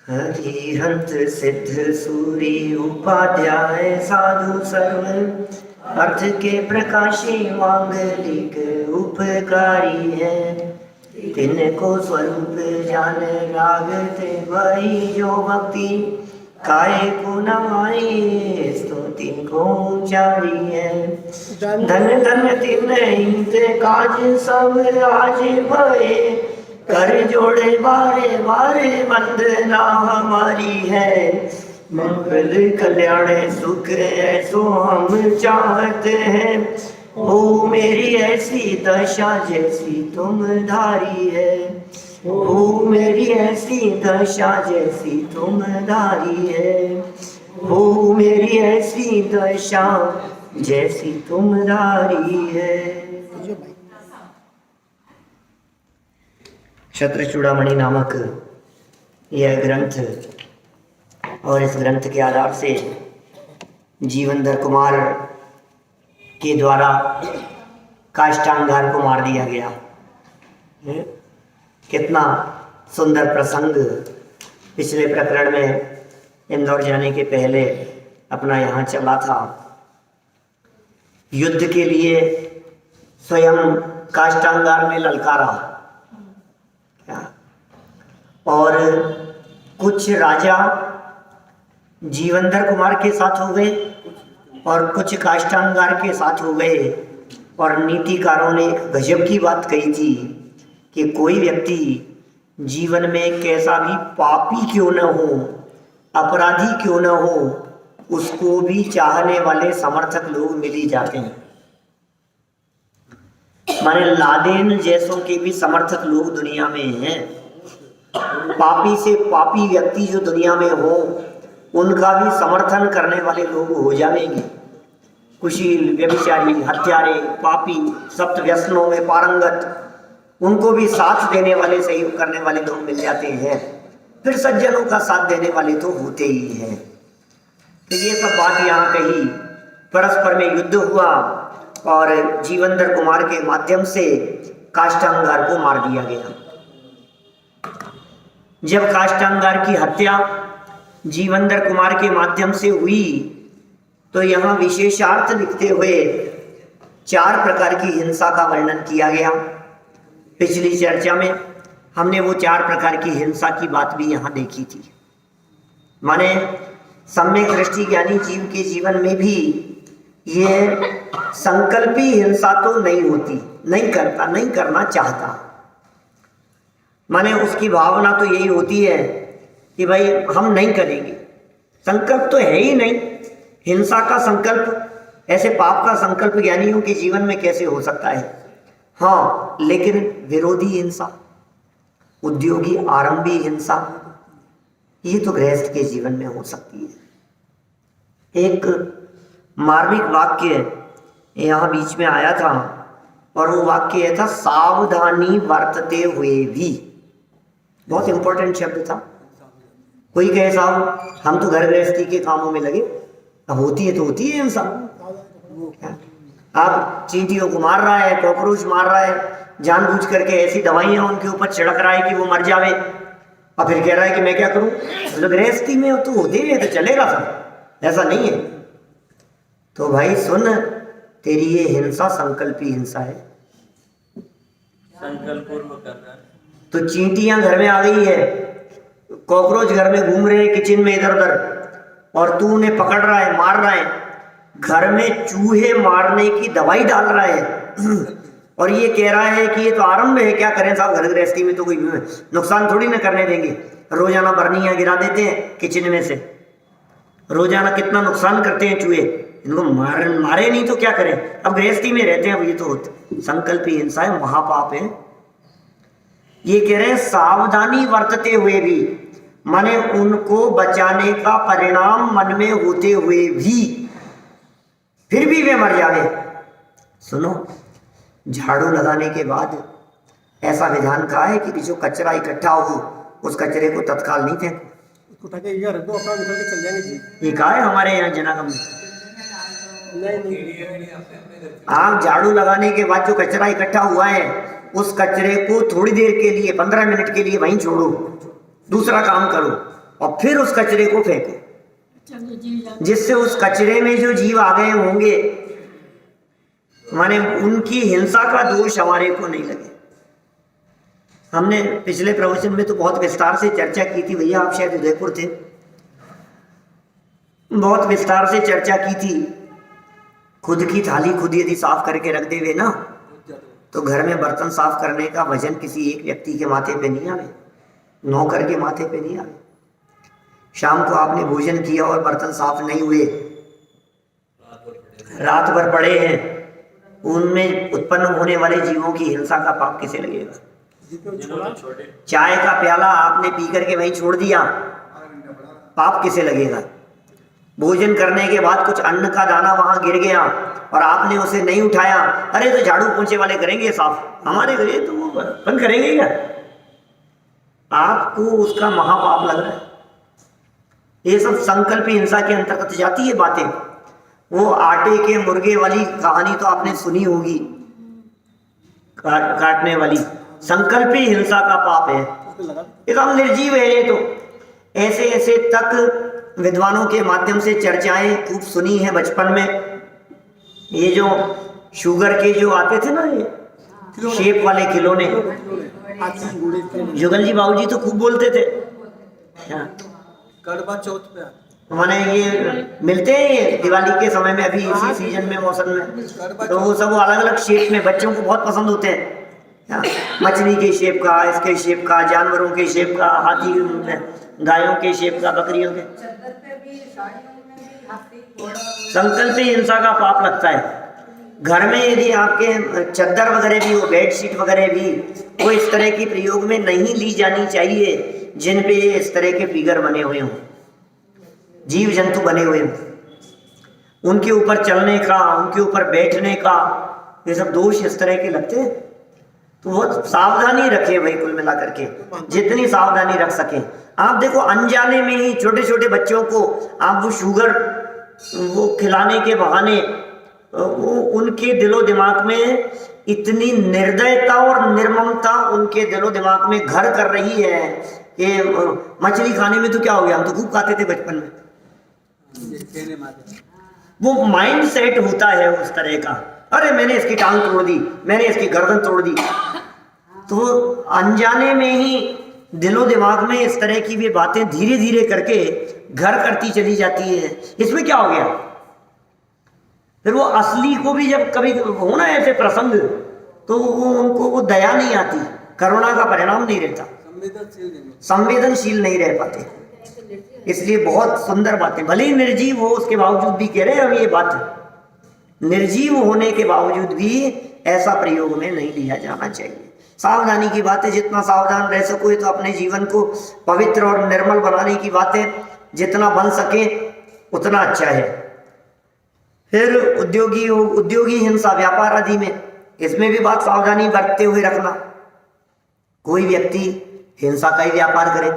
हरिहंत सिद्ध सूरी उपाध्याय साधु सर्व अर्थ के प्रकाशी मांगलिक उपकारी है। तिनको स्वरूप जान रागते वही जो भक्ति काय को नमाए सो तिनको उचारी है। धन धन तिन हित काज सब आज भये कर जोड़े बारे बारे वंदना हमारी है। मंगल कल्याण सुख ऐसो हम चाहते हैं। ओ मेरी ऐसी दशा जैसी तुम धारी है। ओ मेरी ऐसी दशा जैसी तुम धारी है। ओ मेरी ऐसी दशा जैसी तुम धारी है। क्षत्र चूड़ामणि नामक यह ग्रंथ और इस ग्रंथ के आधार से जीवनधर कुमार के द्वारा काष्टांगार को मार दिया गया। कितना सुंदर प्रसंग पिछले प्रकरण में इंदौर जाने के पहले अपना यहाँ चला था। युद्ध के लिए स्वयं काष्टांगार ने ललकारा और कुछ राजा जीवनधर कुमार के साथ हो गए और कुछ काष्टांगार के साथ हो गए। और नीतिकारों ने एक गजब की बात कही थी कि कोई व्यक्ति जीवन में कैसा भी पापी क्यों न हो, अपराधी क्यों न हो, उसको भी चाहने वाले समर्थक लोग मिल ही जाते हैं। माने लादेन जैसों के भी समर्थक लोग दुनिया में हैं। पापी से पापी व्यक्ति जो दुनिया में हो उनका भी समर्थन करने वाले लोग हो जाएंगे। कुशील, व्यभिचारी, हत्यारे, पापी, सप्त व्यसनों में पारंगत, उनको भी साथ देने वाले, सहयोग करने वाले लोग मिल जाते हैं। फिर सज्जनों का साथ देने वाले तो होते ही हैं। तो ये सब बात यहाँ कही। परस्पर में युद्ध हुआ और जीवनधर कुमार के माध्यम से काष्टांगार को मार दिया गया। जब काष्टांगार की हत्या जीवनधर कुमार के माध्यम से हुई तो यहाँ विशेषार्थ लिखते हुए 4 प्रकार की हिंसा का वर्णन किया गया। पिछली चर्चा में हमने वो 4 प्रकार की हिंसा की बात भी यहाँ देखी थी। माने सम्यक दृष्टि ज्ञानी जीव के जीवन में भी ये संकल्पी हिंसा तो नहीं होती, नहीं करता, नहीं करना चाहता। माने उसकी भावना तो यही होती है कि भाई हम नहीं करेंगे, संकल्प तो है ही नहीं। हिंसा का संकल्प, ऐसे पाप का संकल्प ज्ञानियों के जीवन में कैसे हो सकता है? हाँ, लेकिन विरोधी हिंसा, उद्योगी आरंभी हिंसा, ये तो गृहस्थ के जीवन में हो सकती है। एक मार्मिक वाक्य यहाँ बीच में आया था और वो वाक्य यह था, सावधानी बरतते हुए भी। बहुत इंपॉर्टेंट शब्द था। कोई कहे साहब हम तो घर गृहस्थी के कामों में लगे, अब होती है तो होती है हिंसा। आप चींटियों को मार रहा है, कॉकरोच मार रहा है, जानबूझ करके ऐसी दवाइयां उनके ऊपर छिड़क रहा है कि वो मर जावे, और फिर कह रहा है कि मैं क्या करूं। तो गृहस्थी में तो होते है तो चलेगा सब, ऐसा नहीं है। तो भाई सुन, तेरी ये हिंसा संकल्पी हिंसा है, संकल्प पूर्वक कर रहा है। तो चींटियां घर में आ गई है, कॉकरोच घर में घूम रहे हैं किचन में इधर उधर, और तू उन्हें पकड़ रहा है, मार रहा है, घर में चूहे मारने की दवाई डाल रहा है और ये कह रहा है कि ये तो आरंभ है, क्या करें साहब, घर गृहस्थी में तो कोई नुकसान थोड़ी ना करने देंगे। रोजाना बर्नियां गिरा देते हैं किचन में से, रोजाना कितना नुकसान करते हैं चूहे, इनको मारे नहीं तो क्या करें। अब गृहस्थी में रहते हैं, अब ये तो होते संकल्पी हिंसा है, महापाप है। ये कह रहे हैं सावधानी बरतते हुए भी, माने उनको बचाने का परिणाम मन में होते हुए भी, फिर भी वे मर जावे। सुनो, झाड़ू लगाने के बाद ऐसा विधान कहा है कि जो कचरा इकट्ठा हो उस कचरे को तत्काल नहीं फेंको, उठा के ये रख दो, अपना निकल के चल जाएंगे। ये कहा है हमारे यहाँ जनागम में। आप झाड़ू लगाने के बाद जो कचरा इकट्ठा हुआ है उस कचरे को थोड़ी देर के लिए, 15 मिनट के लिए वहीं छोड़ो, दूसरा काम करो। और फिर उस कचरे को फेंको, जिससे उस कचरे में जो जीव आ गए होंगे माने उनकी हिंसा का दोष हमारे को नहीं लगे। हमने पिछले प्रवचन में तो बहुत विस्तार से चर्चा की थी, भैया आप शायद उदयपुर थे, बहुत विस्तार से चर्चा की थी। खुद की थाली खुद यदि साफ करके रख देवे ना, तो घर में बर्तन साफ करने का वजन किसी एक व्यक्ति के माथे पे नहीं आवे, नौकर के माथे पे नहीं आवे। शाम को आपने भोजन किया और बर्तन साफ नहीं हुए, रात भर पड़े हैं, उनमें उत्पन्न होने वाले जीवों की हिंसा का पाप किसे लगेगा? चाय का प्याला आपने पी करके वहीं छोड़ दिया, पाप किसे लगेगा? भोजन करने के बाद कुछ अन्न का दाना वहां गिर गया और आपने उसे नहीं उठाया, अरे तो झाड़ू पोंछे वाले करेंगे साफ, हमारे घरे तो वो बंद करेंगे क्या? आपको उसका महापाप लग रहा है। ये सब संकल्प हिंसा के अंतर्गत जाती है बातें। वो आटे के मुर्गे वाली कहानी तो आपने सुनी होगी, काटने वाली, संकल्पी हिंसा का पाप है, एकदम निर्जीव है ये। तो ऐसे ऐसे तक विद्वानों के माध्यम से चर्चाएं खूब सुनी है बचपन में। ये जो शुगर के जो आते थे ना, ये शेप वाले खिलौने, जुगल जी बाबूजी तो खूब बोलते थे, करवा चौथ पे माने ये मिलते हैं ये दिवाली के समय में, अभी इसी सीजन में, मौसम में, तो वो सब अलग अलग शेप में बच्चों को बहुत पसंद होते हैं। मछली के शेप का, इसके शेप का, जानवरों के शेप का, हाथी, गायों के शेप का, बकरियों के। संकल्प हिंसा का पाप लगता है। घर में यदि आपके चद्दर वगैरह भी हो, बेडशीट वगैरह भी, वो इस तरह की प्रयोग में नहीं ली जानी चाहिए जिन पे इस तरह के फिगर बने हुए हों, जीव जंतु बने हुए हों। उनके ऊपर चलने का, उनके ऊपर बैठने का, ये सब दोष इस तरह के लगते हैं। तो बहुत सावधानी रखें भाई, कुल मिला करके जितनी सावधानी रख सकें। आप देखो अनजाने में ही छोटे छोटे बच्चों को आप वो शुगर वो खिलाने के बहाने वो उनके दिलो दिमाग में इतनी निर्दयता और निर्ममता उनके दिलो दिमाग में घर कर रही है कि मछली खाने में तो क्या हो गया, हम तो खूब खाते थे बचपन में। वो माइंड सेट होता है उस तरह का, अरे मैंने इसकी टांग तोड़ दी, मैंने इसकी गर्दन तोड़ दी। तो अनजाने में ही दिलो दिमाग में इस तरह की भी बातें धीरे धीरे करके घर करती चली जाती है। इसमें क्या हो गया? फिर वो असली को भी जब कभी होना ऐसे प्रसंग, तो वो उनको वो दया नहीं आती, करुणा का परिणाम नहीं रहता, संवेदनशील नहीं रह पाते। इसलिए बहुत सुंदर बातें, भले ही निर्जीव हो उसके बावजूद भी कह रहे हैं हम ये बात, निर्जीव होने के बावजूद भी ऐसा प्रयोग में नहीं लिया जाना चाहिए। सावधानी की बातें, जितना सावधान रह सको तो अपने जीवन को पवित्र और निर्मल बनाने की बातें जितना बन सके उतना अच्छा है। फिर उद्योगी हिंसा, व्यापार आदि में, इसमें भी बात सावधानी बरतते हुए रखना। कोई व्यक्ति हिंसा का ही व्यापार करे,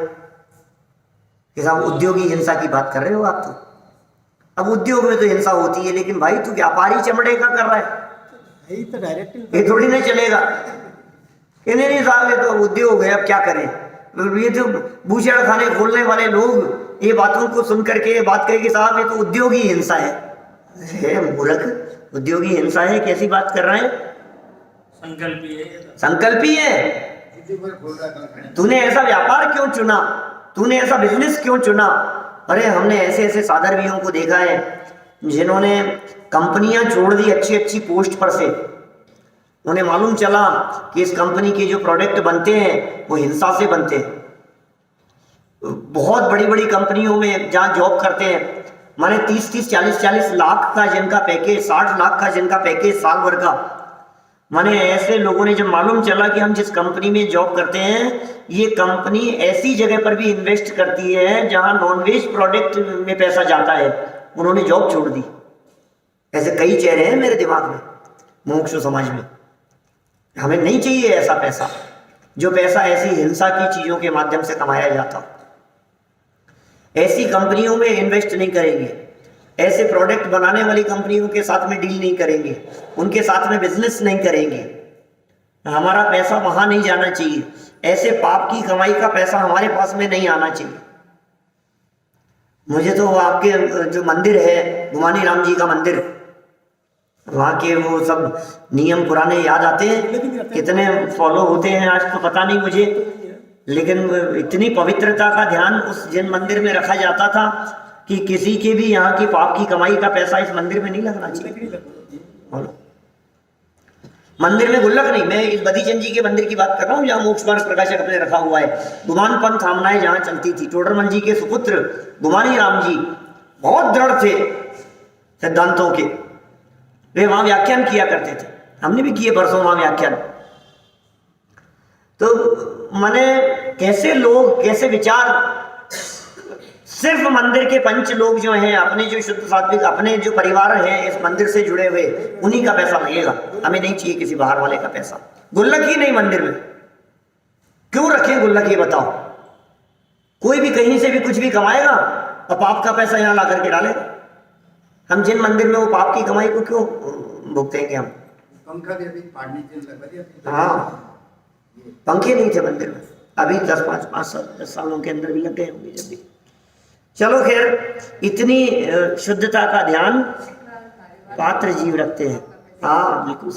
कि साहब उद्योगी हिंसा की बात कर रहे हो आप तो। अब उद्योग में तो हिंसा होती है, लेकिन भाई तू व्यापारी चमड़े का कर रहा है, ये थोड़ी नहीं चलेगा। नहीं साहब ये तो उद्योग है, अब क्या करें। ये तो बूचड़ खाने खोलने वाले लोग ये बातों को सुन करके ये बात कहे कि साहब ये तो उद्योगी हिंसा है। मूर्ख, उद्योगी हिंसा है, कैसी बात कर रहे हैं? संकल्पी है। तूने ऐसा व्यापार क्यों चुना, तूने ऐसा बिजनेस क्यों चुना? अरे हमने ऐसे ऐसे साधर्मियों को देखा है जिन्होंने कंपनियां छोड़ दी अच्छी अच्छी पोस्ट पर से। उन्हें मालूम चला कि इस कंपनी के जो प्रोडक्ट बनते हैं वो हिंसा से बनते हैं। बहुत बड़ी बड़ी कंपनियों में जहाँ जॉब करते हैं, माने 30-30, 40-40 लाख का जिनका पैकेज, 60 लाख का जिनका पैकेज साल भर का, माने ऐसे लोगों ने जब मालूम चला कि हम जिस कंपनी में जॉब करते हैं ये कंपनी ऐसी जगह पर भी इन्वेस्ट करती है जहां नॉनवेज प्रोडक्ट में पैसा जाता है, उन्होंने जॉब छोड़ दी। ऐसे कई चेहरे हैं मेरे दिमाग में मुमुक्षु समाज में। हमें नहीं चाहिए ऐसा पैसा, जो पैसा ऐसी हिंसा की चीजों के माध्यम से कमाया जाता। ऐसी कंपनियों में इन्वेस्ट नहीं करेंगे, ऐसे प्रोडक्ट बनाने वाली कंपनियों के साथ में डील नहीं करेंगे, उनके साथ में बिजनेस नहीं करेंगे। हमारा पैसा वहां नहीं जाना चाहिए, ऐसे पाप की कमाई का पैसा हमारे पास में नहीं आना चाहिए। मुझे तो आपके जो मंदिर है गुमानी राम जी का मंदिर, वहाँ के वो सब नियम पुराने याद आते हैं, कितने फॉलो होते हैं आज तो पता नहीं मुझे, लेकिन इतनी पवित्रता का ध्यान उस जैन मंदिर में रखा जाता था कि किसी के भी यहाँ की पाप की कमाई का पैसा इस मंदिर में नहीं लगना चाहिए। मंदिर में गुल्लक नहीं, मैं इस बदीचंद जी के मंदिर की बात कर रहा हूँ जहाँ मोक्ष मार्ग प्रकाशक अपने रखा हुआ है। गुमान पंथ हमनाएं जहाँ चलती थी, टोडरमल जी के सुपुत्र गुमानी राम जी बहुत दृढ़ थे सिद्धांतों के, वे वहां व्याख्यान किया करते थे, हमने भी किए परसों वहां व्याख्यान। तो माने कैसे लोग, कैसे विचार, सिर्फ मंदिर के पंच लोग जो हैं, अपने जो शुद्ध सात्विक, अपने जो परिवार हैं इस मंदिर से जुड़े हुए, उन्हीं का पैसा लगेगा, हमें नहीं चाहिए किसी बाहर वाले का पैसा। गुल्लक ही नहीं मंदिर में, क्यों रखें गुल्लक ये बताओ? कोई भी कहीं से भी कुछ भी कमाएगा और पाप का पैसा यहाँ ला करके डालेगा। हम जिन मंदिर में वो पाप की कमाई को क्यों भुगतेंगे हम? पंखा भी अभी पानी के हाँ, पंखे नहीं थे मंदिर में, अभी 10 सालों के अंदर भी लग गए होंगे जब भी। चलो खैर, इतनी शुद्धता का ध्यान पात्र जीव रखते हैं। हाँ बिल्कुल,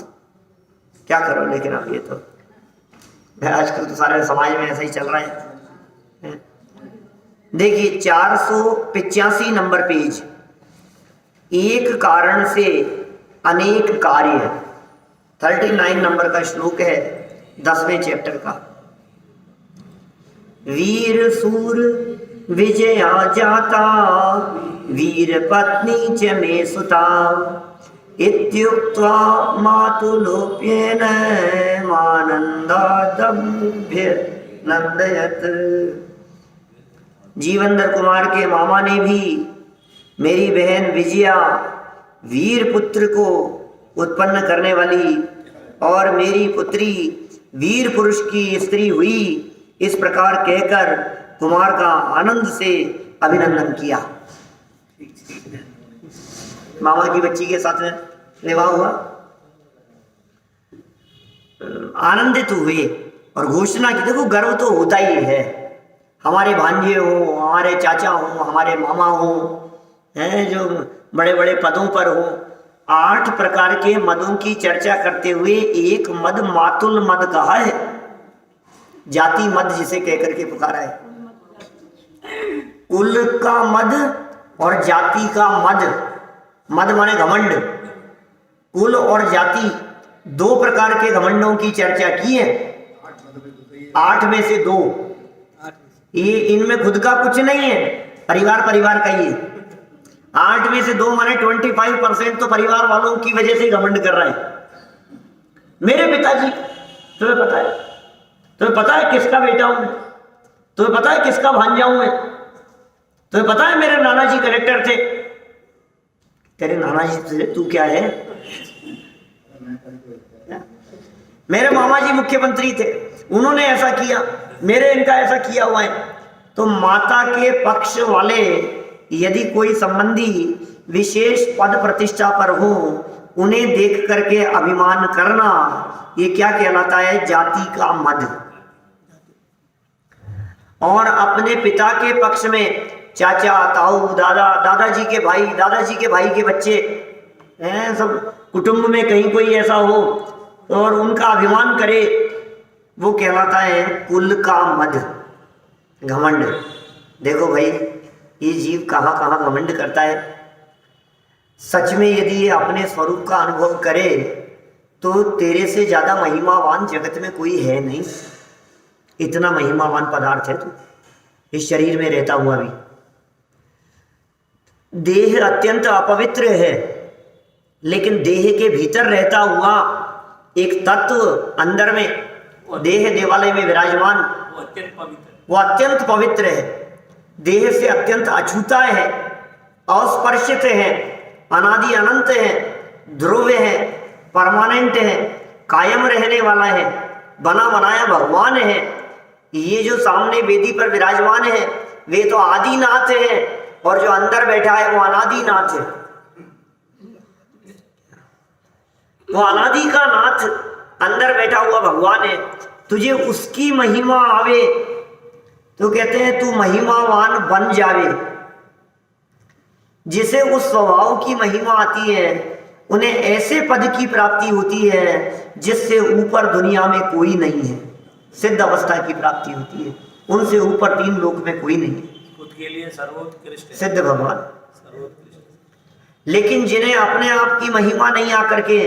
क्या करो, लेकिन अब ये तो आजकल तो सारे समाज में ऐसा ही चल रहा है। देखिए 485 नंबर पेज, एक कारण से अनेक कार्य, 39 नंबर का श्लोक है 10वें चैप्टर का। वीर सूर विजया जाता वीर पत्नी च मे सुता इत्युक्त्वा मातुलोप्येन मानन्दादभ्य नन्दयत। जीवंदर कुमार के मामा ने भी मेरी बहन विजया वीर पुत्र को उत्पन्न करने वाली और मेरी पुत्री वीर पुरुष की स्त्री हुई, इस प्रकार कहकर कुमार का आनंद से अभिनंदन किया। मामा की बच्ची के साथ में विवाह हुआ, आनंदित हुए और घोषणा की। देखो गर्व तो होता ही है, हमारे भांजे हो, हमारे चाचा हो, हमारे मामा हो, हैं जो बड़े बड़े पदों पर हो। 8 प्रकार के मदों की चर्चा करते हुए एक मद मातुल मद कहा है, जाति मद जिसे कहकर के पुकारा है। कुल का मद और जाति का मद, मद माने घमंड, कुल और जाति 2 प्रकार के घमंडों की चर्चा की है। 8 में से 2, ये इनमें खुद का कुछ नहीं है, परिवार का ही है। 8 में से 2 माने 25% तो परिवार वालों की वजह से घमंड कर रहे हैं। मेरे पिताजी, तुम्हें पता है किसका बेटा हूं मैं, तुम्हें पता है किसका भांजा हूं मैं, तुम्हें पता है मेरे नाना जी कलेक्टर थे। तेरे नाना जी से तू क्या है? मेरे मामा जी मुख्यमंत्री थे, उन्होंने ऐसा किया, मेरे इनका ऐसा किया हुआ है। तो माता के पक्ष वाले यदि कोई संबंधी विशेष पद प्रतिष्ठा पर हो, उन्हें देख करके अभिमान करना, ये क्या कहलाता है? जाति का मद। और अपने पिता के पक्ष में चाचा, ताऊ, दादा, दादाजी के भाई के बच्चे हैं, सब कुटुंब में कहीं कोई ऐसा हो और उनका अभिमान करे, वो कहलाता है कुल का मद, घमंड। देखो भाई, ये जीव कहाँ कहाँ घमंड करता है। सच में यदि ये अपने स्वरूप का अनुभव करे तो तेरे से ज्यादा महिमावान जगत में कोई है नहीं। इतना महिमावान पदार्थ है तू, इस शरीर में रहता हुआ भी। देह अत्यंत अपवित्र है, लेकिन देह के भीतर रहता हुआ एक तत्व अंदर में, देह देवालय में विराजमान, वो अत्यंत पवित्र है, देह से अत्यंत अछूता है, अस्पर्शित है, अनादि अनंत है, ध्रुव है, परमानेंट है, कायम रहने वाला है, बना बनाया भगवान है। ये जो सामने वेदी पर विराजमान है वे तो आदिनाथ है, और जो अंदर बैठा है वो अनादिनाथ है। वो अनादि का नाथ अंदर बैठा हुआ भगवान है। तुझे उसकी महिमा आवे तो कहते हैं तू महिमावान बन जावे। जिसे उस स्वभाव की महिमा आती है उन्हें ऐसे पद की प्राप्ति होती है जिससे ऊपर दुनिया में कोई नहीं है। सिद्ध अवस्था की प्राप्ति होती है, उनसे ऊपर 3 लोक में कोई नहीं है। खुद के लिए सर्वोत्कृष्ट सिद्ध भगवान। सर्वोत्कृष्ट। लेकिन जिन्हें अपने आप की महिमा नहीं आकर के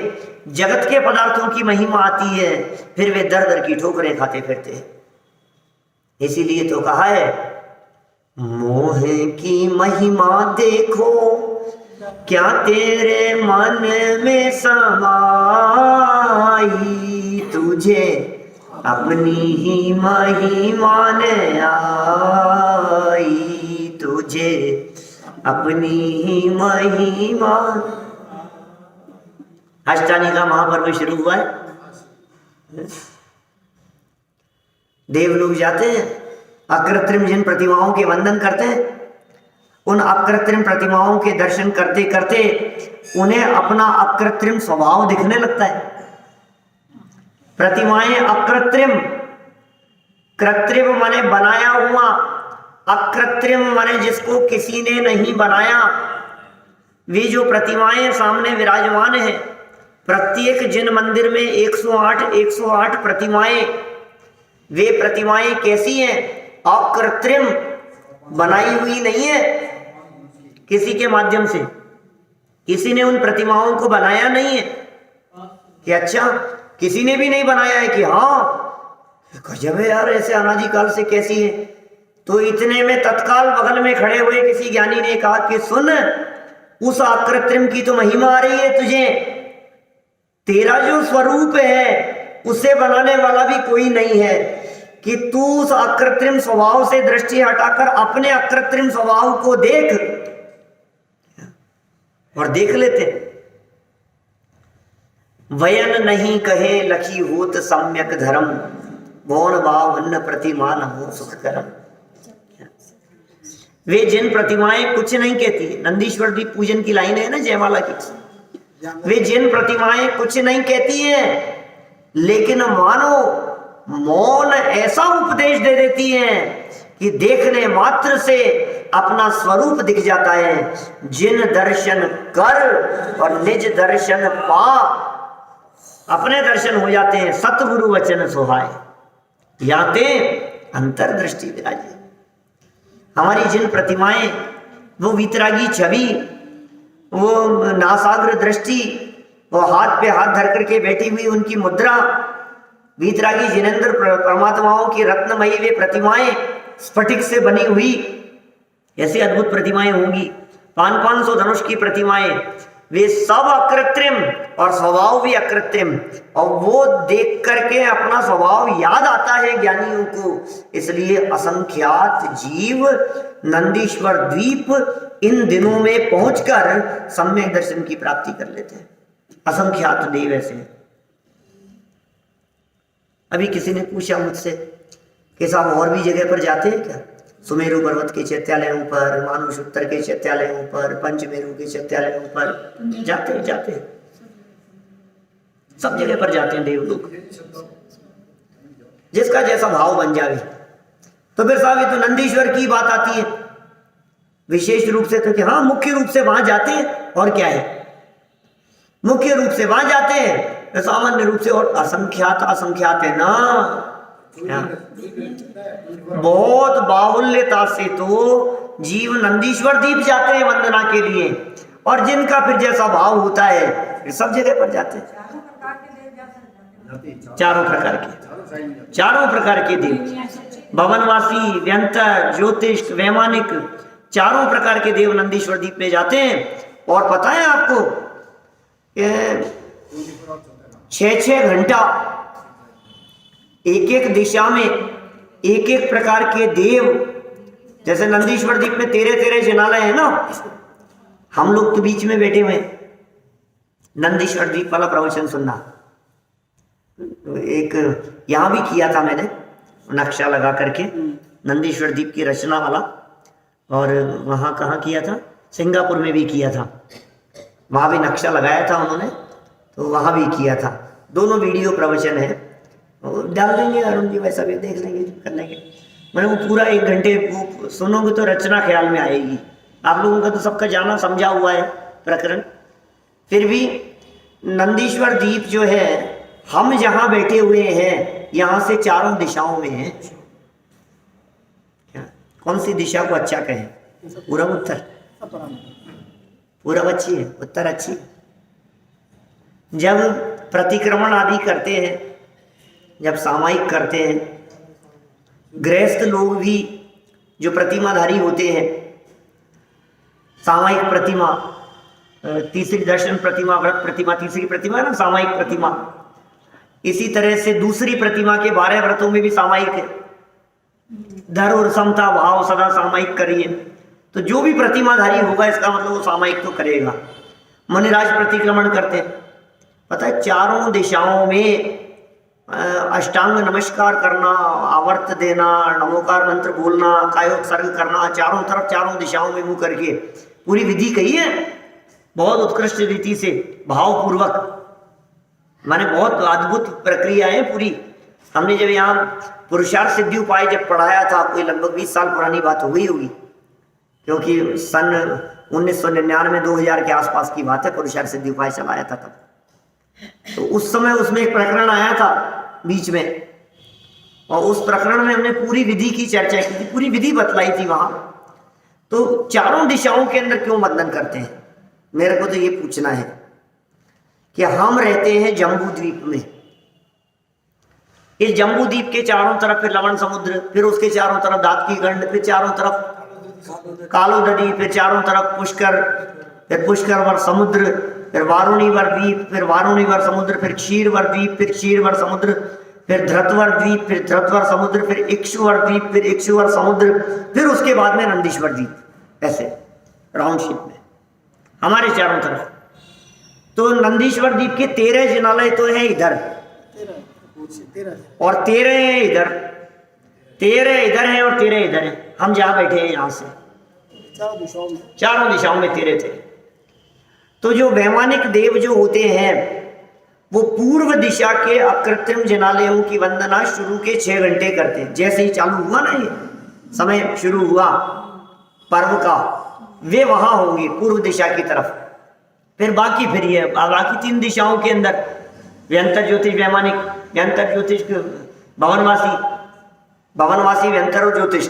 जगत के पदार्थों की महिमा आती है, फिर वे दर दर की ठोकरें खाते फिरते हैं। इसीलिए तो कहा है, मोह की महिमा देखो क्या तेरे मन में समाई, तुझे अपनी ही महिमा ने आई, तुझे अपनी ही महिमा। अष्टानी का महापर्व शुरू हुआ है। देवलोग जाते हैं, अकृत्रिम जिन प्रतिमाओं के वंदन करते हैं, उन अकृत्रिम प्रतिमाओं के दर्शन करते करते उन्हें अपना अकृत्रिम स्वभाव दिखने लगता है। प्रतिमाएं अकृत्रिम, कृत्रिम माने बनाया हुआ, अकृत्रिम माने जिसको किसी ने नहीं बनाया। वे जो प्रतिमाएं सामने विराजमान है, प्रत्येक जिन मंदिर में 108 प्रतिमाएं, वे प्रतिमाएं कैसी हैं? अकृत्रिम, बनाई हुई नहीं है किसी के माध्यम से, किसी ने उन प्रतिमाओं को बनाया नहीं है कि अच्छा किसी ने भी नहीं बनाया है कि हाँ गजब है यार, ऐसे अनादिकाल से कैसी है। तो इतने में तत्काल बगल में खड़े हुए किसी ज्ञानी ने कहा कि सुन, उस अकृत्रिम की तो महिमा आ रही है तुझे, तेरा जो स्वरूप है उसे बनाने वाला भी कोई नहीं है, कि तू उस अकृत्रिम स्वभाव से दृष्टि हटाकर अपने अकृत्रिम स्वभाव को देख। और देख लेते, वयन नहीं कहे लखी होत सम्यक धर्म, गौण भाव अन्न प्रतिमान हो सुख करम। वे जिन प्रतिमाएं कुछ नहीं कहती, नंदीश्वर दीप पूजन की लाइन है ना जयमाला की, वे जिन प्रतिमाएं कुछ नहीं कहती हैं, लेकिन मानो मौन ऐसा उपदेश दे देती हैं कि देखने मात्र से अपना स्वरूप दिख जाता है। जिन दर्शन कर और निज दर्शन पा, अपने दर्शन हो जाते हैं। सतगुरु वचन सुहाए याते अंतर्दृष्टि विराजे। हमारी जिन प्रतिमाएं, वो वीतरागी छवि, वो नासाग्र दृष्टि, वो हाथ पे हाथ धर करके बैठी हुई उनकी मुद्रा, वीतरागी जिनेंद्र परमात्माओं की रत्नमयी वे प्रतिमाएं स्फटिक से बनी हुई, ऐसी अद्भुत प्रतिमाएं होंगी। 500 धनुष की प्रतिमाएं, वे सब अकृत्रिम और स्वभाव भी अकृत्रिम, और वो देख करके अपना स्वभाव याद आता है ज्ञानियों को। इसलिए असंख्यात जीव नंदीश्वर द्वीप इन दिनों में पहुंचकर सम्यक दर्शन की प्राप्ति कर लेते हैं। असंख्यात देव ऐसे हैं। अभी किसी ने पूछा मुझसे कि साहब और भी जगह पर जाते हैं क्या? सुमेरु पर्वत के चैत्यालयों पर, मानुष उत्तर के चैत्यालयों पर, पंचमेरु के चैत्यालयों पर जाते हैं, सब जगह पर जाते हैं देवलोग। जिसका जैसा भाव बन जाए। तो फिर साहब ये तो नंदीश्वर की बात आती है विशेष रूप से, तो कि हाँ मुख्य रूप से वहां जाते हैं, और क्या है, मुख्य रूप से वहां जाते हैं, सामान्य रूप से और असंख्यात है ना। बहुत बाहुल्यता से तो जीव नंदीश्वर दीप जाते हैं वंदना के लिए, और जिनका फिर जैसा भाव होता है फिर सब जगह पर जाते हैं। चारों प्रकार के देव, भवनवासी, व्यंतर, ज्योतिष, वैमानिक, चारों प्रकार के देव नंदीश्वर दीप में जाते हैं। और पता है आपको 6-6 घंटा एक दिशा में एक प्रकार के देव, जैसे नंदीश्वर दीप में 13 जनालय है ना, हम लोग तो बीच में बैठे हुए नंदीश्वर दीप वाला प्रवचन सुनना। एक यहां भी किया था मैंने, नक्शा लगा करके नंदीश्वर दीप की रचना वाला, और वहां कहाँ किया था, सिंगापुर में भी किया था, वहां भी नक्शा लगाया था उन्होंने, तो वहां भी किया था। दोनों वीडियो प्रवचन है, डाल देंगे अरुण जी, वैसा भी देख लेंगे, कर लेंगे। मैंने वो पूरा 1 घंटे वो सुनोगे तो रचना ख्याल में आएगी, आप लोगों का तो सबका जाना समझा हुआ है प्रकरण। फिर भी नंदीश्वर द्वीप जो है, हम जहां बैठे हुए हैं यहां से चारों दिशाओं में है। कौन सी दिशा को अच्छा कहें? पूरब उत्तर? पूरब अच्छी है, उत्तर अच्छी है। जब प्रतिक्रमण आदि करते हैं, जब सामायिक करते हैं, गृहस्थ लोग भी जो प्रतिमाधारी होते हैं, सामायिक प्रतिमा, तीसरी दर्शन प्रतिमा, व्रत प्रतिमा, तीसरी प्रतिमा है ना सामायिक प्रतिमा। इसी तरह से दूसरी प्रतिमा के 12 व्रतों में भी सामायिक है। धर और समता भाव सदा सामायिक करिए। तो जो भी प्रतिमाधारी होगा इसका मतलब वो सामायिक तो करेगा। मुनिराज प्रतिक्रमण करते हैं, पता है चारों दिशाओं में अष्टांग नमस्कार करना, आवर्त देना, नमोकार मंत्र बोलना, कायोत्सर्ग करना, चारों तरफ चारों दिशाओं में मुंह करके पूरी विधि कही है बहुत उत्कृष्ट रीति से, भावपूर्वक। माने बहुत अद्भुत प्रक्रिया है पूरी। हमने जब यहाँ पुरुषार्थ सिद्धि उपाय जब पढ़ाया था, कोई लगभग 20 साल पुरानी बात हो गई होगी, क्योंकि सन 1999-2000 के आसपास की बात है, पुरुषार्थ सिद्धि उपाय चलाया था तब। तो उस समय उसमें एक प्रकरण आया था बीच में, और उस प्रकरण में हमने पूरी विधि की चर्चा की थी, पूरी विधि बतलाई थी वहां। तो चारों दिशाओं के अंदर क्यों बंधन करते हैं, मेरे को तो ये पूछना है कि हम रहते हैं जम्बू द्वीप में। इस जम्बू द्वीप के चारों तरफ फिर लवण समुद्र, फिर उसके चारों तरफ दात की गंड, फिर चारों तरफ कालो नदी, फिर चारों तरफ पुष्कर, फिर पुष्करवर समुद्र, फिर वारुणीवर द्वीप, फिर वारुणीवर समुद्र, फिर क्षीरवर द्वीप, फिर क्षीरवर समुद्र, फिर धृतवर द्वीप, फिर धृतवर समुद्र, फिर इक्षुवर द्वीप, फिर इक्षुवर समुद्र, फिर उसके बाद में नंदीश्वर द्वीप। ऐसे राउंड शेप में हमारे चारों तरफ। तो नंदीश्वर द्वीप के 13 जिनालय तो है इधर, और 13 है इधर, 13 इधर है और 13 इधर है। हम जहां बैठे हैं यहां से चारों दिशाओं में 13 थे। तो जो वैमानिक देव जो होते हैं वो पूर्व दिशा के अकृत्रिम जिनालयों की वंदना शुरू के 6 घंटे करते हैं। जैसे ही चालू हुआ ना, ये समय शुरू हुआ पर्व का, वे वहां होंगे पूर्व दिशा की तरफ। फिर बाकी फिर ये बाकी 3 दिशाओं के अंदर व्यंतर ज्योतिष वैमानिक, व्यंतर ज्योतिष भवनवासी, भवनवासी व्यंतर और ज्योतिष,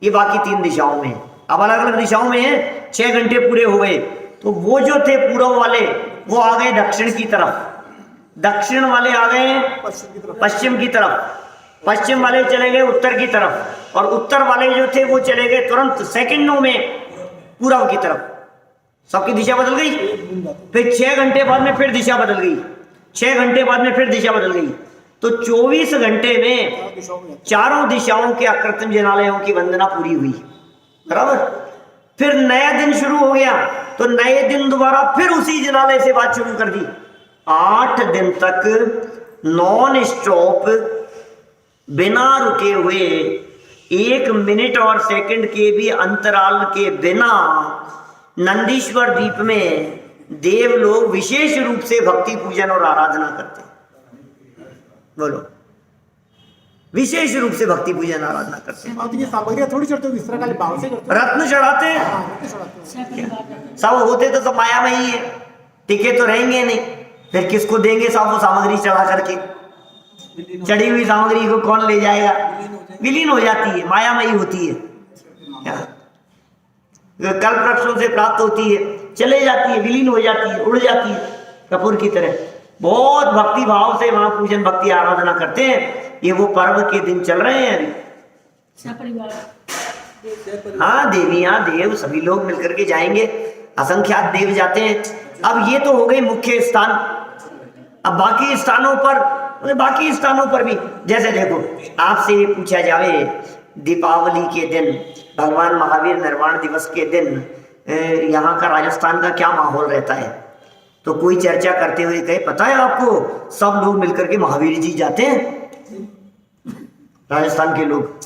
ये बाकी 3 दिशाओं में है। अब अलग अलग दिशाओं में है। 6 घंटे पूरे हो गए तो वो जो थे पूर्व वाले वो आ गए दक्षिण की तरफ, दक्षिण वाले आ गए पश्चिम की तरफ, पश्चिम वाले चले गए उत्तर की तरफ, और उत्तर वाले जो थे वो चले गए तुरंत सेकंडों में पूर्व की तरफ। सबकी दिशा बदल गई। फिर 6 घंटे बाद में फिर दिशा बदल गई, 6 घंटे बाद में फिर दिशा बदल गई। तो 24 घंटे में चारों दिशाओं के अकृत्रिम जिनालयों की वंदना पूरी हुई, बराबर। फिर नया दिन शुरू हो गया, तो नए दिन दोबारा फिर उसी जिनालय से बात शुरू कर दी। 8 दिन तक नॉन स्टॉप, बिना रुके हुए, 1 मिनट और सेकंड के भी अंतराल के बिना नंदीश्वर द्वीप में देव लोग विशेष रूप से भक्ति पूजन और आराधना करते हैं। बोलो, विशेष रूप से भक्ति पूजन आराधना करते हैं। तो ये सामग्रियां थोड़ी चढ़ते हो, इस तरह खाली भाव से करते रत्न चढ़ाते हैं, हो। सब होते तो माया में ही है, टिके तो रहेंगे नहीं, फिर किसको देंगे सब वो सामग्री चढ़ा करके? चढ़ी हुई सामग्री को कौन ले जाएगा? विलीन हो जाती है, मायामयी होती है, कल्प वृक्षों से प्राप्त होती है, चले जाती है, विलीन हो जाती है, उड़ जाती है कपूर की तरह। बहुत भक्ति भाव से वहां पूजन भक्ति आराधना करते हैं। ये वो पर्व के दिन चल रहे हैं अभी। हाँ, देवियां देव सभी लोग मिलकर के जाएंगे, असंख्यात देव जाते हैं। अब ये तो हो गई मुख्य स्थान। अब बाकी स्थानों पर भी जैसे देखो, आपसे ये पूछा जावे दीपावली के दिन, भगवान महावीर निर्वाण दिवस के दिन यहाँ का राजस्थान का क्या माहौल रहता है, तो कोई चर्चा करते हुए कहे पता है आपको, सब लोग मिलकर के महावीर जी जाते हैं, राजस्थान के लोग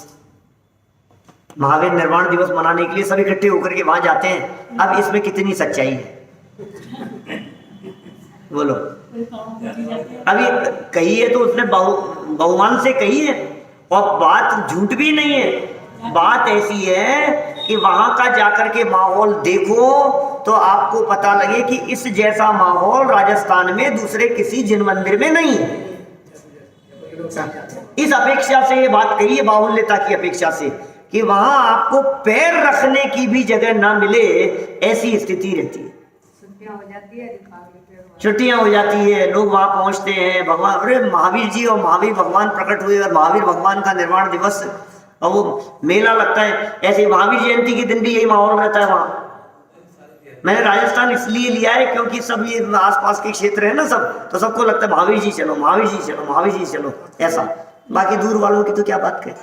महावीर निर्वाण दिवस मनाने के लिए सब इकट्ठे होकर के वहां जाते हैं। अब इसमें कितनी सच्चाई है बोलो? अभी कही है तो उसने बहुमान से कही है, और बात झूठ भी नहीं है। बात ऐसी है कि वहां का जाकर के माहौल देखो तो आपको पता लगे कि इस जैसा माहौल राजस्थान में दूसरे किसी जिन मंदिर में नहीं है। इस अपेक्षा से ये बात कही है, बाहुल्यता की अपेक्षा से, कि वहां आपको पैर रखने की भी जगह ना मिले, ऐसी स्थिति रहती है। छुट्टियां हो जाती है, लोग वहां पहुंचते हैं, भगवान, अरे महावीर जी और महावीर भगवान प्रकट हुए और महावीर भगवान का निर्वाण दिवस और वो मेला लगता है, ऐसे महावीर जयंती के दिन भी यही माहौल रहता है वहां। मैंने राजस्थान इसलिए लिया है क्योंकि सब ये आसपास के क्षेत्र है ना सब, तो सबको लगता है महावीर जी चलो, महावीर जी चलो, महावीर जी चलो, ऐसा। बाकी दूर वालों की तो क्या बात करें।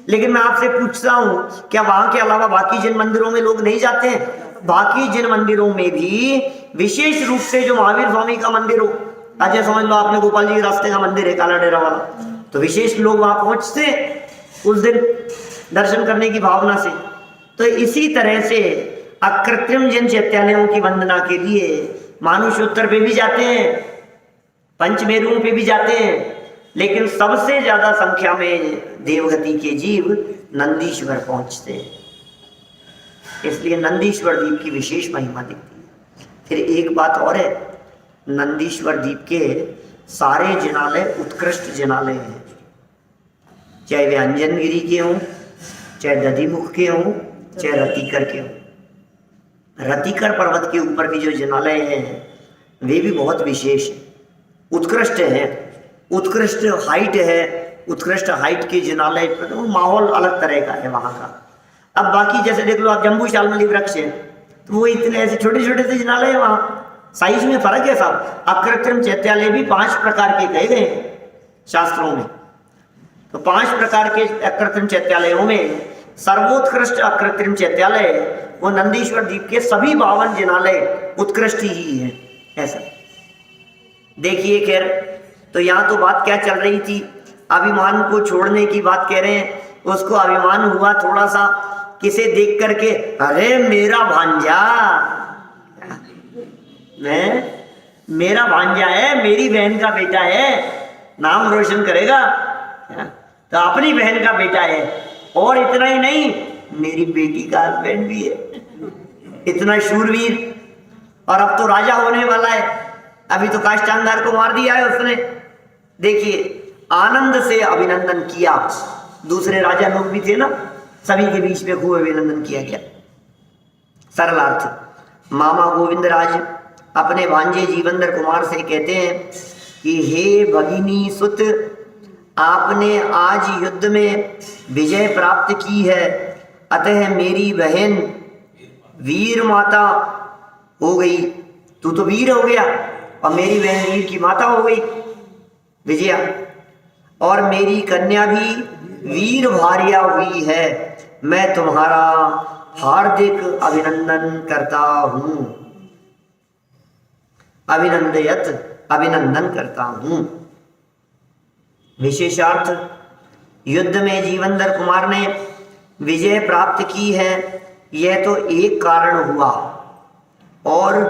लेकिन मैं आपसे पूछता हूं, क्या वहां के अलावा बाकी जिन मंदिरों में लोग नहीं जाते हैं? बाकी जिन मंदिरों में भी विशेष रूप से जो महावीर स्वामी का मंदिर हो, आज समझ लो आपने गोपाल जी के रास्ते का मंदिर है काला डेरा वाला, तो विशेष लोग वहां पहुंचते उस दिन दर्शन करने की भावना से। तो इसी तरह से अकृत्रिम जिन चैत्यालयों की वंदना के लिए मानुषोत्तर पे भी जाते हैं, पंचमेरुओं पे भी जाते हैं, लेकिन सबसे ज्यादा संख्या में देवगति के जीव नंदीश्वर पहुंचते हैं। इसलिए नंदीश्वर द्वीप की विशेष महिमा दिखती है। फिर एक बात और है, नंदीश्वर द्वीप के सारे जिनालय उत्कृष्ट जिनालय हैं, चाहे वे अंजनगिरी के हों, चाहे दधिमुख के हों, चाहे रतिकर के हों। रतिकर पर्वत के ऊपर भी जो जिनालय हैं वे भी बहुत विशेष हैं, उत्कृष्ट हैं, उत्कृष्ट हाइट है, उत्कृष्ट हाइट के जिनालय, तो माहौल अलग तरह का है वहाँ का। अब बाकी जैसे देख लो आप जम्बू शालमली वृक्ष है, तो वो इतने ऐसे छोटे छोटे से जिनालय है, वहाँ साइज में फर्क है साहब। अकृत्रिम चैत्यालय भी 5 प्रकार के कहे गए हैं शास्त्रों में। तो 5 प्रकार के अकृत्रिम चैत्यालयों में सर्वोत्कृष्ट अकृत्रिम चैत्यालय वो नंदीश्वर द्वीप के सभी 52 जिनालय उत्कृष्ट ही है। ऐसा देखिए। खैर, तो यहाँ तो बात क्या चल रही थी, अभिमान को छोड़ने की बात कह रहे हैं। उसको अभिमान हुआ थोड़ा सा किसे देख करके, अरे मेरा भांजा, मेरा भांजा है, मेरी बहन का बेटा है, नाम रोशन करेगा, तो अपनी बहन का बेटा है। और इतना ही नहीं, मेरी बेटी का हस्बैंड भी है, इतना शूरवीर, और अब तो राजा होने वाला है। अभी तो काष्टांगार को मार दिया है उसने। देखिए, आनंद से अभिनंदन किया। दूसरे राजा लोग भी थे ना, सभी के बीच में खूब अभिनंदन किया गया। सरलार्थ मामा गोविंद राज अपने भांजे जीवंदर कुमार से कहते हैं कि हे भगिनी सुत, आपने आज युद्ध में विजय प्राप्त की है, अतः मेरी बहन वीर माता हो गई। तू तो वीर हो गया और मेरी बहन वीर की माता हो गई, विजया। और मेरी कन्या भी वीर भार्या हुई है। मैं तुम्हारा हार्दिक अभिनंदन करता हूं, अभिनंदन करता हूं। विशेषार्थ, युद्ध में जीवंदर कुमार ने विजय प्राप्त की है, यह तो एक कारण हुआ, और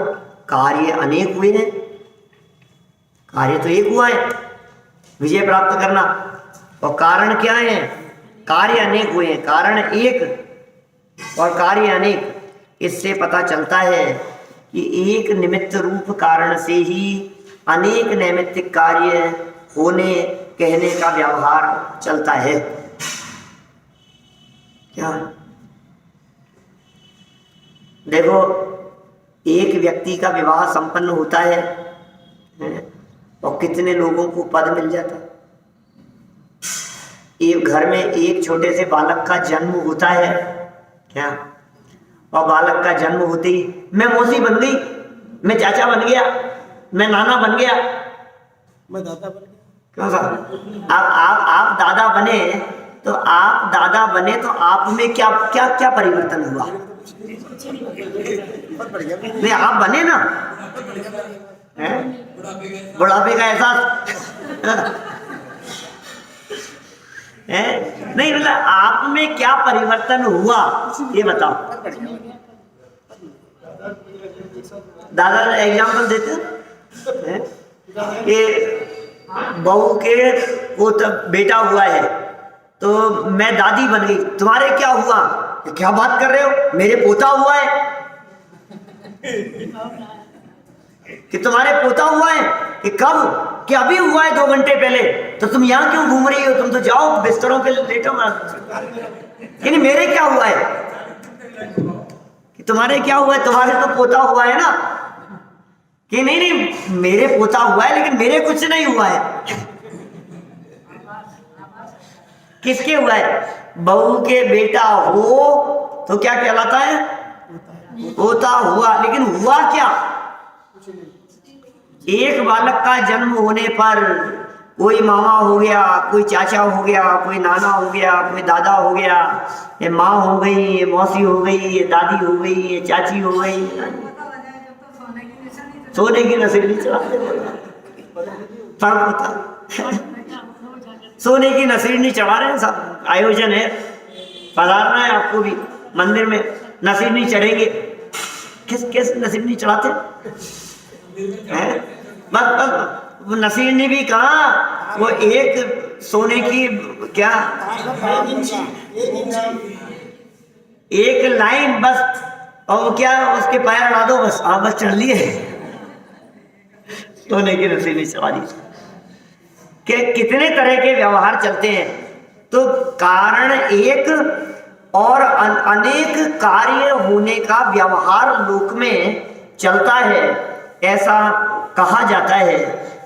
कार्य अनेक हुए हैं। कार्य तो एक हुआ है, विजय प्राप्त करना, और कारण क्या है? कार्य अनेक हुए हैं। कारण एक और कार्य अनेक। इससे पता चलता है कि एक निमित्त रूप कारण से ही अनेक नैमित्तिक कार्य होने कहने का व्यवहार चलता है। क्या देखो, एक व्यक्ति का विवाह संपन्न होता है और कितने लोगों को पद मिल जाता है। एक घर में एक छोटे से बालक का जन्म होता है, क्या, और बालक का जन्म होते ही मैं मौसी बन गई, मैं चाचा बन गया, मैं नाना बन गया, मैं दादा बन गया। क्यों साहब? आप दादा बने, तो आप दादा बने तो आप में क्या क्या क्या परिवर्तन हुआ? नहीं, आप बने ना, बुढ़ापे का एहसास है? नहीं, मतलब आप में क्या परिवर्तन हुआ ये बताओ। दादा एग्जाम्पल देते हैं कि बहू के को तब बेटा हुआ है तो मैं दादी बन गई, तुम्हारे क्या हुआ? कि क्या बात कर रहे हो, मेरे पोता हुआ है, कि तुम्हारे पोता हुआ है, कि कब, कि अभी हुआ है 2 घंटे पहले, तो तुम यहां क्यों घूम रही हो, तुम तो जाओ बिस्तरों पे लेटो। कि नहीं मेरे क्या हुआ है, कि तुम्हारे क्या हुआ है, तुम्हारे तो पोता हुआ है ना, कि नहीं नहीं मेरे पोता हुआ है लेकिन मेरे कुछ नहीं हुआ है। किसके हुआ है, बहू के बेटा हो तो क्या कहलाता है, पोता हुआ, लेकिन हुआ क्या, एक बालक का जन्म होने पर कोई मामा हो गया, कोई चाचा हो गया, कोई नाना हो गया, कोई दादा हो गया, ये माँ हो गई, ये मौसी हो गई, ये दादी हो गई, ये चाची हो गई, सोने की नसीब चढ़ाते, फर्क होता, सोने की नसीब नहीं चढ़ा रहे हैं, सब आयोजन है, पधारना है आपको भी मंदिर में, नसीब नहीं चढ़ेंगे, किस किस नसीब नहीं चढ़ाते हैं, बस वो नसीब ने भी कहा, वो एक सोने की क्या एक लाइन बस, और वो क्या उसके पैर अड़ा दो बस, हाँ बस चढ़ लिए, सोने की नसीब नहीं चढ़ा दी। कि कितने तरह के व्यवहार चलते हैं, तो कारण एक और अनेक कार्य होने का व्यवहार लोक में चलता है, ऐसा कहा जाता है।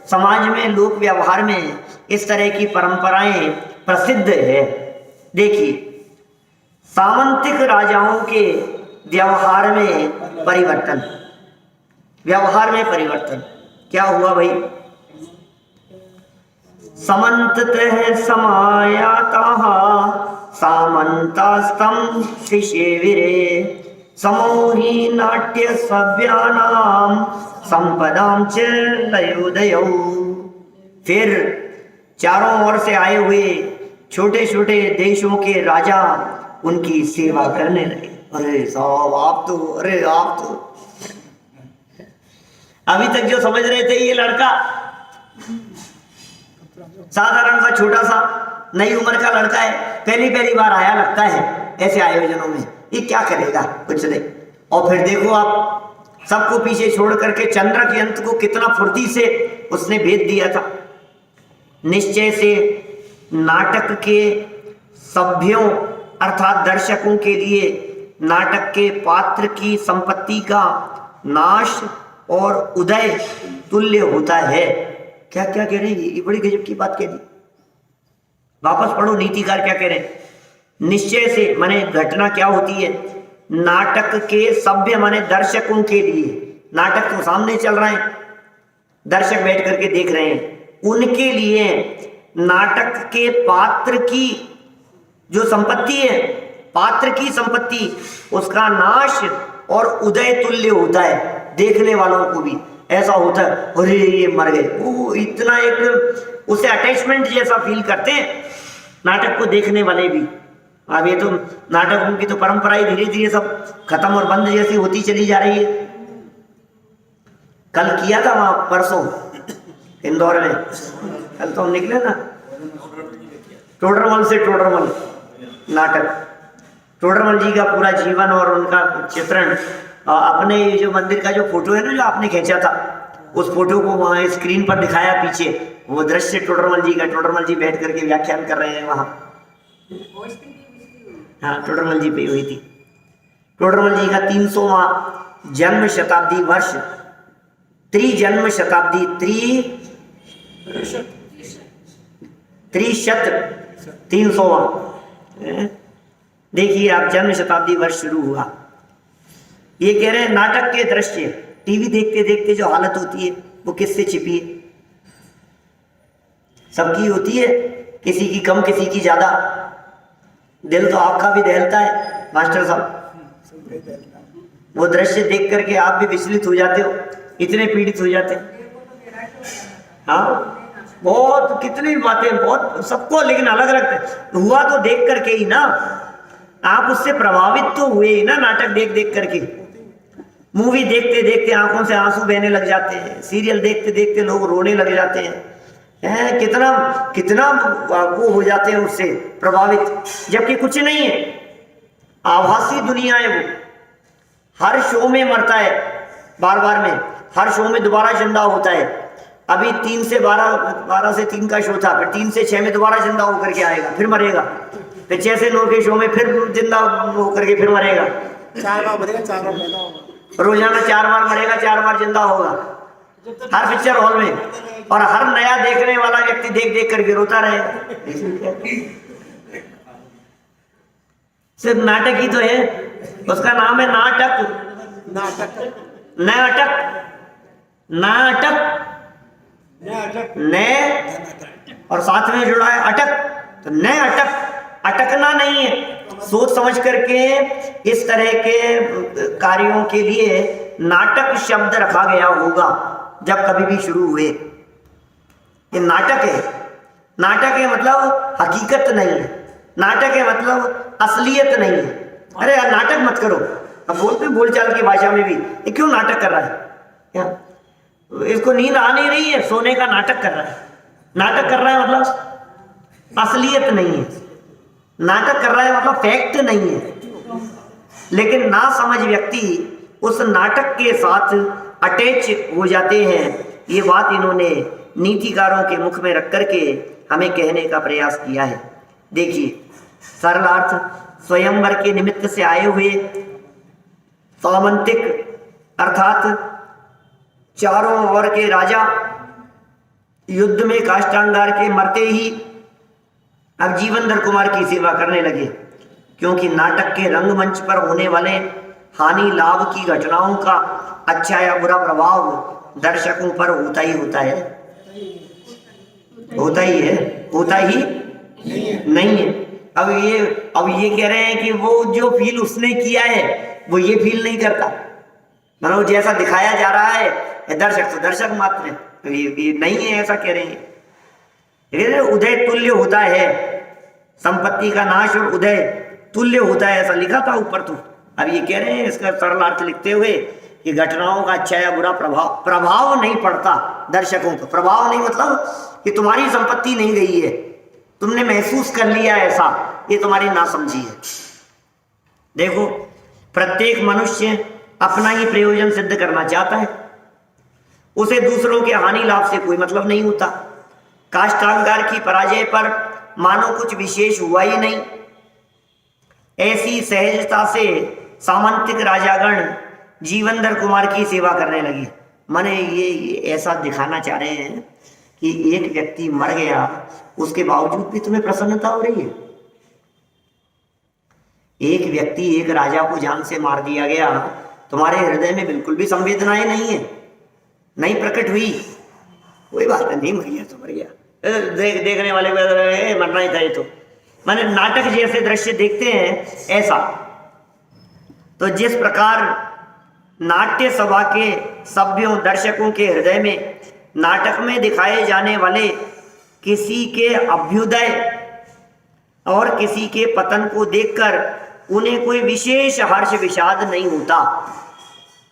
समाज में लोक व्यवहार में इस तरह की परंपराएं प्रसिद्ध है। देखिए, सामंतिक राजाओं के व्यवहार में परिवर्तन, व्यवहार में परिवर्तन क्या हुआ भाई, समन्ततः समायाताः सामन्तास्तं शिशेविरे समोहि नाट्य सव्यानां संपदां च लयोदयौ। फिर चारों ओर से आए हुए छोटे छोटे देशों के राजा उनकी सेवा करने लगे। अरे साहब आप तो, अरे आप तो, अभी तक जो समझ रहे थे ये लड़का साधारण सा छोटा सा नई उम्र का लड़का है, पहली पहली बार आया लगता है ऐसे आयोजनों में, ये क्या करेगा, कुछ नहीं। और फिर देखो आप, सबको पीछे छोड़ करके चंद्रक यंत्र को कितना फुर्ती से उसने भेद दिया था। निश्चय से नाटक के सभ्यों अर्थात दर्शकों के लिए नाटक के पात्र की संपत्ति का नाश और उदय तुल्य होता है। क्या क्या कह रहे हैं, ये बड़ी गजब की बात कह दी। वापस पढ़ो नीतिकार क्या कह रहे हैं। निश्चय से माने घटना क्या होती है, नाटक के सभ्य माने दर्शकों के लिए, नाटक तो सामने चल रहा है, दर्शक बैठ करके देख रहे हैं, उनके लिए नाटक के पात्र की जो संपत्ति है, पात्र की संपत्ति, उसका नाश और उदय तुल्य होता है। देखने वालों को भी ऐसा होता है, अरे ये मर गए, वो इतना एक उसे अटैचमेंट जैसा फील करते हैं नाटक को देखने वाले भी। अब ये तो नाटकों की तो परंपरा ही धीरे धीरे सब खत्म और बंद जैसी होती चली जा रही है। कल किया था वहां, परसों इंदौर में, कल तो हम निकले ना, टोडरमल से टोडरमल नाटक, टोडरमल जी का पूरा जीवन और उनका चित्रण, अपने ये जो मंदिर का जो फोटो है ना जो आपने खींचा था, उस फोटो को वहां स्क्रीन पर दिखाया, पीछे वो दृश्य टोडरमल जी का, टोडरमल जी बैठ करके व्याख्यान कर रहे हैं वहां। हाँ, टोडरमल जी पे हुई थी। टोडरमल जी का 300वां जन्म शताब्दी वर्ष, त्रिजन्म शताब्दी, त्रिशत 300वां, देखिए आप, जन्म शताब्दी वर्ष शुरू हुआ। ये कह रहे हैं नाटक के दृश्य, टीवी देखते देखते जो हालत होती है वो किससे छिपी है, सबकी होती है, किसी की कम किसी की ज्यादा। दिल तो आपका भी दहलता है मास्टर साहब, वो दृश्य देख करके आप भी विचलित हो जाते हो, इतने पीड़ित हो जाते हैं। हाँ, बहुत कितनी बातें, बहुत सबको, लेकिन अलग अलग हुआ तो देख करके ही ना, आप उससे प्रभावित तो हुए ही ना, नाटक देख देख करके। मूवी देखते देखते आंखों से आंसू बहने लग जाते हैं, सीरियल देखते देखते लोग रोने लग जाते हैं, कितना कितना वो हो जाते हैं उससे प्रभावित, जबकि कुछ नहीं है। आभासी दुनिया है वो, हर शो में मरता है, बार बार में, हर शो में दोबारा जिंदा होता है। अभी 3 से 12, 12 से 3 का शो था, फिर 3 से 6 में दोबारा जिंदा होकर के आएगा, फिर मरेगा, फिर 6 से 9 के शो में फिर जिंदा होकर के फिर मरेगा, 4 बार मरेगा, 4 बार पैदा होगा, रोजाना 4 बार मरेगा, 4 बार जिंदा होगा, हर पिक्चर हॉल में। और हर नया देखने वाला व्यक्ति देख देख करके रोता रहेगा। सिर्फ नाटक ही तो है, उसका नाम है नाटक। नाटक, नाटक, नाटक, नए और साथ में जुड़ा है अटक, तो नए अटक, अटकना नहीं है। सोच समझ करके इस तरह के कार्यों के लिए नाटक शब्द रखा गया होगा जब कभी भी शुरू हुए। ये नाटक है, नाटक है मतलब हकीकत नहीं है, नाटक है मतलब असलियत नहीं है। अरे यार नाटक मत करो, अब बोलते बोलचाल की भाषा में भी ये क्यों नाटक कर रहा है, क्या इसको नींद आ नहीं रही है, सोने का नाटक कर रहा है। नाटक कर रहा है मतलब असलियत नहीं है, नाटक कर रहा है मतलब फैक्ट नहीं है। लेकिन ना समझ व्यक्ति उस नाटक के साथ अटैच हो जाते हैं। ये बात इन्होंने नीतिकारों के मुख में रख करके हमें कहने का प्रयास किया है। देखिए सरल अर्थ, स्वयंवर के निमित्त से आए हुए सामंतिक अर्थात चारों ओर के राजा युद्ध में काष्ठांगार के मरते ही अब जीवनधर कुमार की सेवा करने लगे, क्योंकि नाटक के रंगमंच पर होने वाले हानि लाभ की घटनाओं का अच्छा या बुरा प्रभाव दर्शकों पर होता ही होता है, होता ही है, होता ही नहीं है। अब ये कह रहे हैं कि वो जो फील उसने किया है वो ये फील नहीं करता, मतलब जैसा दिखाया जा रहा है दर्शक तो दर्शक मात्र है, तो ये नहीं है ऐसा कह रहे हैं। उदय तुल्य होता है, संपत्ति का नाश और उदय तुल्य होता है, ऐसा लिखा था ऊपर। तो अब ये कह रहे हैं इसका सरल अर्थ लिखते हुए कि घटनाओं का अच्छा या बुरा प्रभाव नहीं पड़ता दर्शकों को। प्रभाव नहीं मतलब कि तुम्हारी संपत्ति नहीं गई है, तुमने महसूस कर लिया ऐसा, ये तुम्हारी नासमझी है। देखो प्रत्येक मनुष्य अपना ही प्रयोजन सिद्ध करना चाहता है, उसे दूसरों के हानि लाभ से कोई मतलब नहीं होता। काष्ठांगार की पराजय पर मानो कुछ विशेष हुआ ही नहीं, ऐसी सहजता से सामंतिक राजागण जीवनधर कुमार की सेवा करने लगे। माने ये ऐसा दिखाना चाह रहे हैं कि एक व्यक्ति मर गया, उसके बावजूद भी तुम्हें प्रसन्नता हो रही है। एक व्यक्ति, एक राजा को जान से मार दिया गया, तुम्हारे हृदय में बिल्कुल भी संवेदनाएं नहीं है, नहीं प्रकट हुई, कोई बात नहीं, मर गया तो मर गया, देखने वाले मरना ही था ये तो। माने नाटक जैसे दृश्य देखते हैं ऐसा। तो जिस प्रकार नाट्य सभा के सभ्यों दर्शकों के हृदय में नाटक में दिखाए जाने वाले किसी के अभ्युदय और किसी के पतन को देखकर उन्हें कोई विशेष हर्ष विषाद नहीं होता,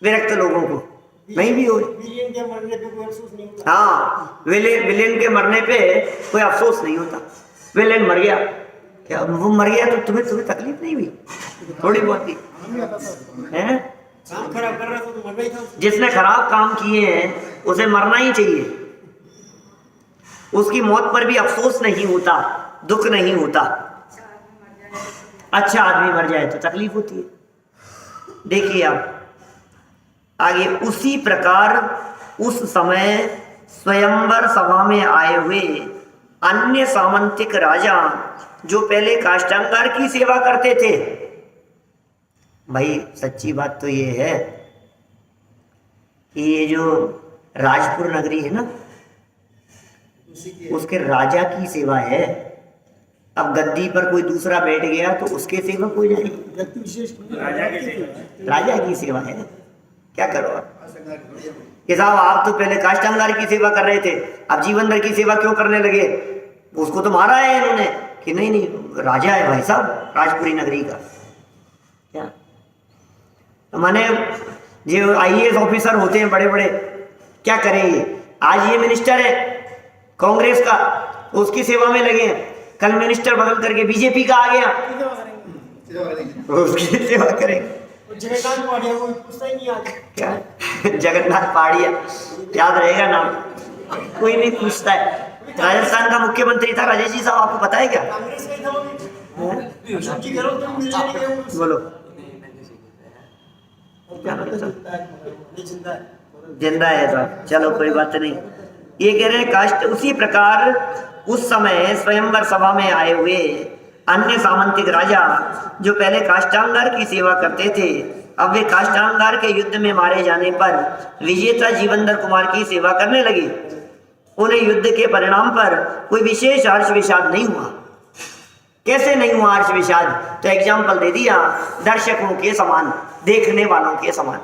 विरक्त लोगों को नहीं भी हो। विलेन के मरने पे कोई अफसोस नहीं होता। हाँ, विलेन के मरने पे कोई अफसोस नहीं होता। विलेन मर गया, क्या वो मर गया तो तुम्हें तकलीफ नहीं हुई? थोड़ी बहुत ही है। काम खराब कर रहा था तो मरना ही था। जिसने खराब काम किए हैं उसे मरना ही चाहिए, उसकी मौत पर भी अफसोस नहीं होता, दुख नहीं होता। अच्छा आदमी मर जाए तो तकलीफ होती है। देखिए आप आगे, उसी प्रकार उस समय स्वयंवर सभा में आए हुए अन्य सामंतिक राजा जो पहले काष्ठांगार की सेवा करते थे, भाई सच्ची बात तो ये है कि ये जो राजपुर नगरी है ना, उसके राजा की सेवा है। अब गद्दी पर कोई दूसरा बैठ गया तो उसके सेवक हो जाएंगे, व्यक्ति विशेष राजा की सेवा है। क्या करो आप कि साहब आप तो पहले काष्ठांगार की सेवा कर रहे थे, अब जीवनधर की सेवा क्यों करने लगे? उसको तो मारा है इन्होंने कि नहीं राजा है भाई साहब राजपुरी नगरी का। क्या माने जो IAS ऑफिसर होते हैं बड़े बड़े, क्या करेंगे? आज ये मिनिस्टर है कांग्रेस का, उसकी सेवा में लगे हैं, कल मिनिस्टर बदल करके बीजेपी का आ गया, सेवा करेंगे। वो उसकी सेवा करेंगे। और जगन्नाथ पहाड़िया को पूछता ही नहीं आज। क्या जगन्नाथ पहाड़िया याद रहेगा नाम, कोई नहीं पूछता है। राजस्थान का मुख्यमंत्री था राजेश जी साहब, आपको पता है क्या? कांग्रेस का ही था वो भी। अशोक जी करो तो मिलने नहीं गए वो। बोलो क्या नहीं जिंदा है। जिंदा है साहब, चलो कोई बात नहीं। ये कह रहे हैं काष्ट उसी प्रकार उस समय स्वयंवर सभा में आए हुए अन्य सामंतिक राजा जो पहले काष्टांगार की सेवा करते थे, अब वे काष्टांगार के युद्ध में मारे जाने पर विजेता जीवंदर कुमार की सेवा करने लगे। उन्हें युद्ध के परिणाम पर कोई विशेष हर्ष विषाद नहीं हुआ। कैसे नहीं हुआ हर्ष विषाद? तो एग्जाम्पल दे दिया, दर्शकों के समान, देखने वालों के समान।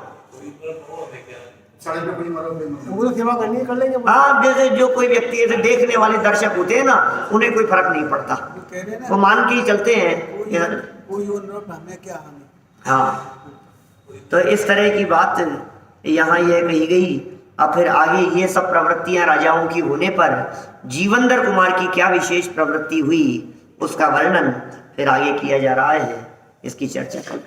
सड़क पे कोई मरो कोई मरो। वो लोग सेवा करनी है, कर लेंगे। हाँ, जैसे जो कोई व्यक्ति ऐसे देखने वाले दर्शक होते हैं ना, उन्हें कोई फर्क नहीं पड़ता, कह रहे हैं वो ना, मान के ही चलते हैं। कोई और नरक हमें क्या हानि। हाँ, तो इस तरह की बात यहाँ यह कही गई। अब फिर आगे ये सब प्रवृत्तियां राजाओं की होने पर जीवंदर कुमार की क्या विशेष प्रवृत्ति हुई, उसका वर्णन फिर आगे किया जा रहा है। इसकी चर्चा कल